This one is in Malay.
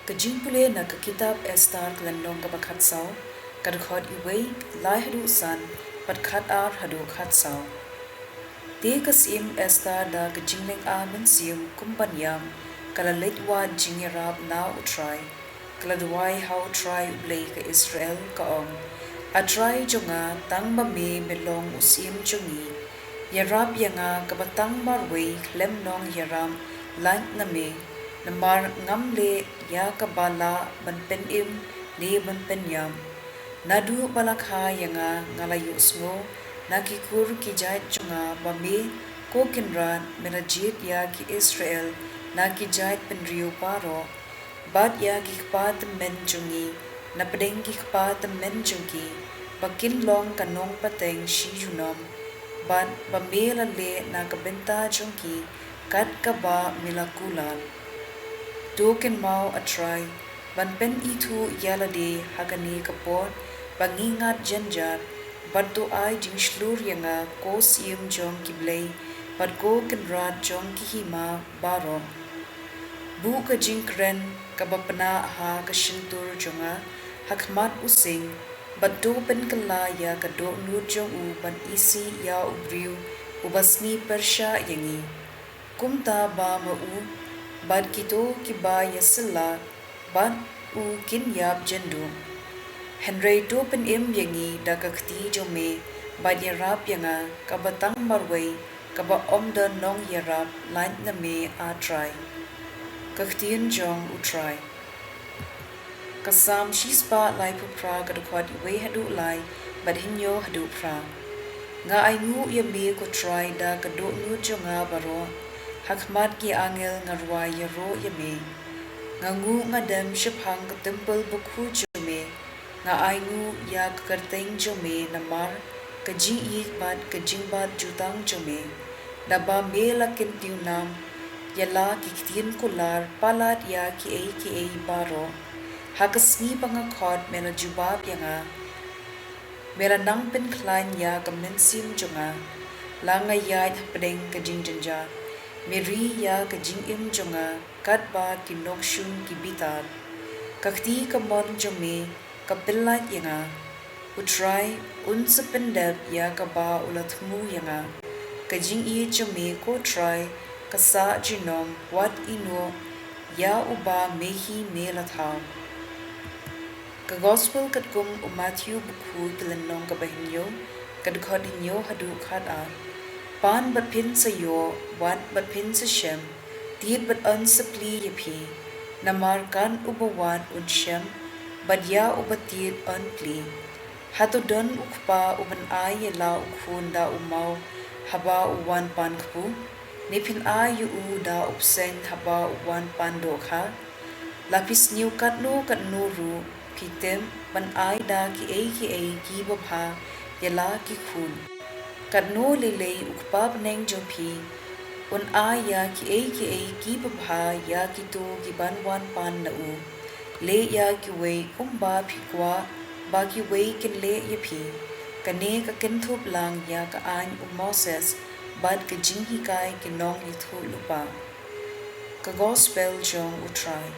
Ka jingpule na ka kitab Esther klandong ka bakhat saw, kad khod iway lai hadu san pat khat ar hadu khat saw. Te kasim Esther da ka jingling a men sium kumpanyam kala letwa jingirab na utray, kala duway how try Blei ka Israel ka ong, atray jonga tang me melong usim jongi, yarab yanga kabatang marway klem nong yaram lant na me, namar ngamle ya kabala ban pen im ne ban pen yam. Nadu balakha yanga ngalayu smo nakikur ki jait jonga bame ko kinran menajit ya ki Israel na ki jait penriu paro, bad ya ki kpat men jongi na pedeng ki kpat men jongi bakin long kanong pateng shi junam, bad bame le na kabenta jongi kat kaba milakulan. Token mau atray, ban pen itu yalade hagani kapot, bangingat janjar, badu ay jing shlur yanga ko siyum jong ki Blei, bad ko kenrat jong ki hima baro. Bu ka jing kren kabapana ha ka shintur jonga, hakmat using, badu pen kala ya kado nur jong u ban isi ya ubriu, ubasni persya yangi. Kumta ba ma u, bad kito ki ba yasilla, bad u kin yap jendu. Henry to pen im yangi da kakti jome, bad yarap yanga kabatang marway, kaba omda nong yarap lant na me a try. Kaktien jong utray. Kasam shispa lai pupra kadukwad iwe hadu lai, bad hinyo hadu pra. Nga ay ngu yame ko try da kado nu jonga baro, hakmat ki angel ngarwa yaro yame. Nga ngu nga dem shiphang ka temple bukhu jome, nga ay ngu ya kakarteng jome namar, ka ji bad ka jingbat jutang jome, daba me lakin tiunam, yala ki ktien kular palat ya ki ay baro, hakasni pangakhod mela jubab yanga, mela nang pen klan ya ka mensim jonga, langa ya pedeng ka jingjanja, meri ya ka jingim jonga, katba ki nokshun ki bitar, kakti ka mon jome, ka pilat yanga, utray unsa pendeb ya ka ba ulatmu yanga, ka jing jome ko try, kasa jinom wat ino, ya uba mehi melathaw. Ka gospel kat kum Matthew bukhu tilanong ka bahinyo, kad khod hinyo hadu khad ar. Pan bat pin sa yo, wat bat pin sa shem, tiit bat an sa pli yapi, namar kan ubawan un shem, bat ya ubatit an pli. Hato don ukpa uban ay yala ukhun da umaw, haba uwan pan kpu, nipin ay yu da upseng haba uwan pan dokha, lapis niu katno ru, pitem ban ay da ki ay ki babha, yala ki khun. Katno lilay ukpab neng jompi, un ay ya ki ay ki babha ya ki to ki banwan pan na u, le ya ki way umba pikwa, ba ki way kin le yapi, kane ka kintup lang ya ka an Moses, bad ka jinghikay kinong ithu lupa. Ka gospel jong utray.